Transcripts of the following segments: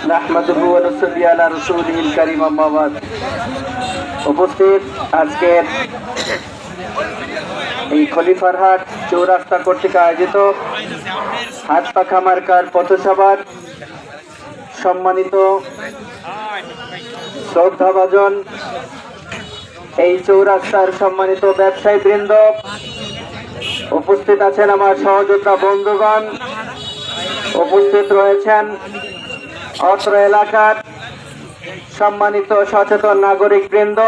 নাহমাদুহু ওয়া নুসাল্লি আলা রাসূলিল কারীম আম্মা বাদ। উপস্থিত আজকের এই খলিফার হাট চৌরাস্তা কর্তৃক আয়োজিত হাত পাখা মার্কার পথসভার সম্মানিত শ্রদ্ধাভাজন এই চৌরাস্তার সম্মানিত ব্যবসায়ী বৃন্দ, উপস্থিত আছেন আমার সহযোদ্ধা বন্ধুগণ, উপস্থিত রয়েছেন অত্র এলাকার সম্মানিত সচেতন নাগরিক বৃন্দ।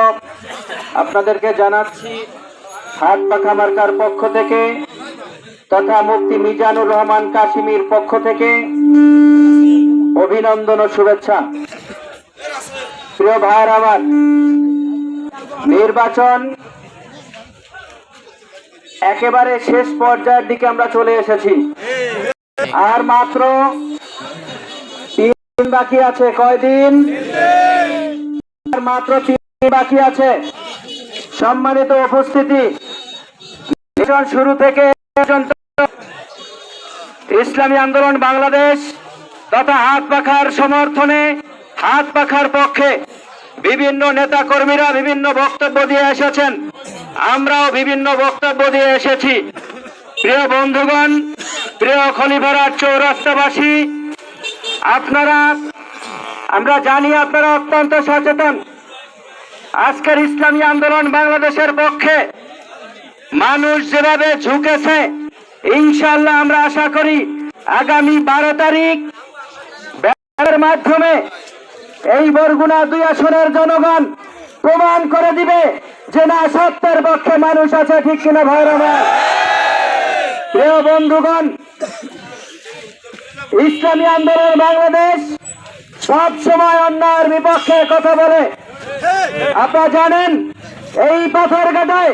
আপনাদেরকে জানাচ্ছি হাত পাখা মার্কার পক্ষ থেকে তথা মুফতি মিজানুর রহমান কাশিমির পক্ষ থেকে অভিনন্দন ও শুভেচ্ছা। প্রিয় ভাইয়ের আমার, নির্বাচন একেবারে শেষ পর্যায়ের দিকে আমরা চলে এসেছি। আর মাত্র 3 দিন বাকি আছে। কয়দিন? আর মাত্র 3 দিন বাকি আছে। সম্মানিত উপস্থিতি, শুরু থেকে ইসলামী আন্দোলন বাংলাদেশ তথা হাত পাখার সমর্থনে, হাত পাখার পক্ষে বিভিন্ন নেতা কর্মীরা বিভিন্ন বক্তব্য দিয়ে এসেছেন, আমরাও বিভিন্ন বক্তব্য দিয়ে এসেছি। প্রিয় বন্ধুগণ, প্রিয় খলিফারহাট চৌরাস্তাবাসী, আমরা জানি আপনারা অত্যন্ত সচেতন। আজকের ইসলামী আন্দোলন বাংলাদেশের পক্ষে মানুষ যেভাবে ঝুঁকেছে, ইনশাআল্লাহ আমরা আশা করি আগামী 12 তারিখ ব্যালটের মাধ্যমে এই বরগুনা 2 আসনের জনগণ প্রমাণ করে দিবে যে না, সত্যের পক্ষে মানুষ আছে। ঠিক কিনা ভাইরা? প্রিয় বন্ধুগণ, ইসলামী আন্দোলন বাংলাদেশ সব সময় অন্যায়ের বিপক্ষে কথা বলে। আপনারা জানেন, এই পাথরঘাটায়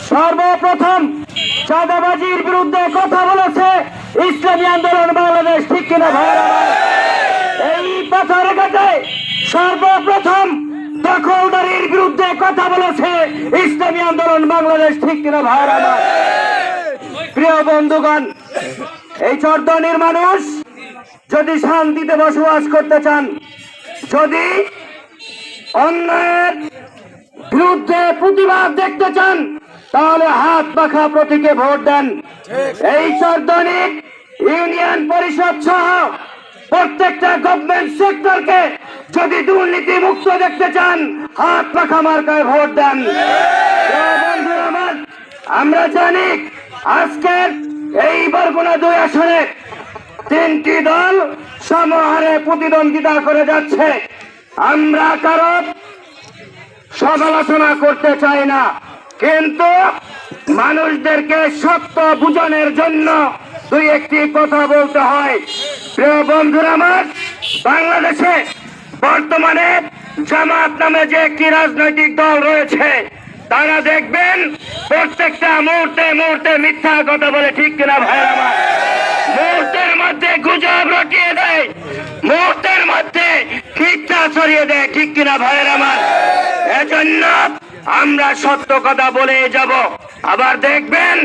সর্বপ্রথম চাঁদাবাজির বিরুদ্ধে কথা বলেছে ইসলামী আন্দোলন বাংলাদেশ। ঠিক কিনা ভাইরা? এই পাথরঘাটায় সর্বপ্রথম দখলদারির বিরুদ্ধে কথা বলেছে ইসলামী আন্দোলন বাংলাদেশ। ঠিক কিনা ভাইরা? প্রিয় বন্ধুগণ, এই চরদনির মানুষ যদি শান্তিতে বসবাস করতে চান, যদি অন্যায়ের বিরুদ্ধে প্রতিবাদ দেখতে চান, তাহলে হাত পাখা প্রতীকে ভোট দেন। এই চরদনি ইউনিয়ন পরিষদ সহ প্রত্যেকটা গভর্নমেন্ট সেক্টরকে যদি দুর্নীতি মুক্ত দেখতে চান, হাত পাখা মার্কায় ভোট দেন। আমরা জানি আজকের এই বরগুনা 2 আসনে 3টি দল সমহারে প্রতিদ্বন্দ্বিতা করে যাচ্ছে। আমরা কারো সমালোচনা করতে চাই না, কিন্তু মানুষদেরকে সত্য বুঝানোর জন্য 2-1টি কথা বলতে হয়। প্রিয় বন্ধুরা আমার, বাংলাদেশে বর্তমানে জামাত নামে যে একটি রাজনৈতিক দল রয়েছে, তারা দেখবেন প্রত্যেকটা মুহূর্তে মুহূর্তে মিথ্যা কথা বলে। ঠিক কিনা ভাইরা আমার? মুহূর্তের মধ্যে গুজব রটিয়ে দেয়, মুহূর্তের মধ্যে মিথ্যা ছড়িয়ে দেয়। ঠিক কিনা ভাইরা আমার? এজন্য আমরা সত্য কথা বলে যাব। আবার দেখবেন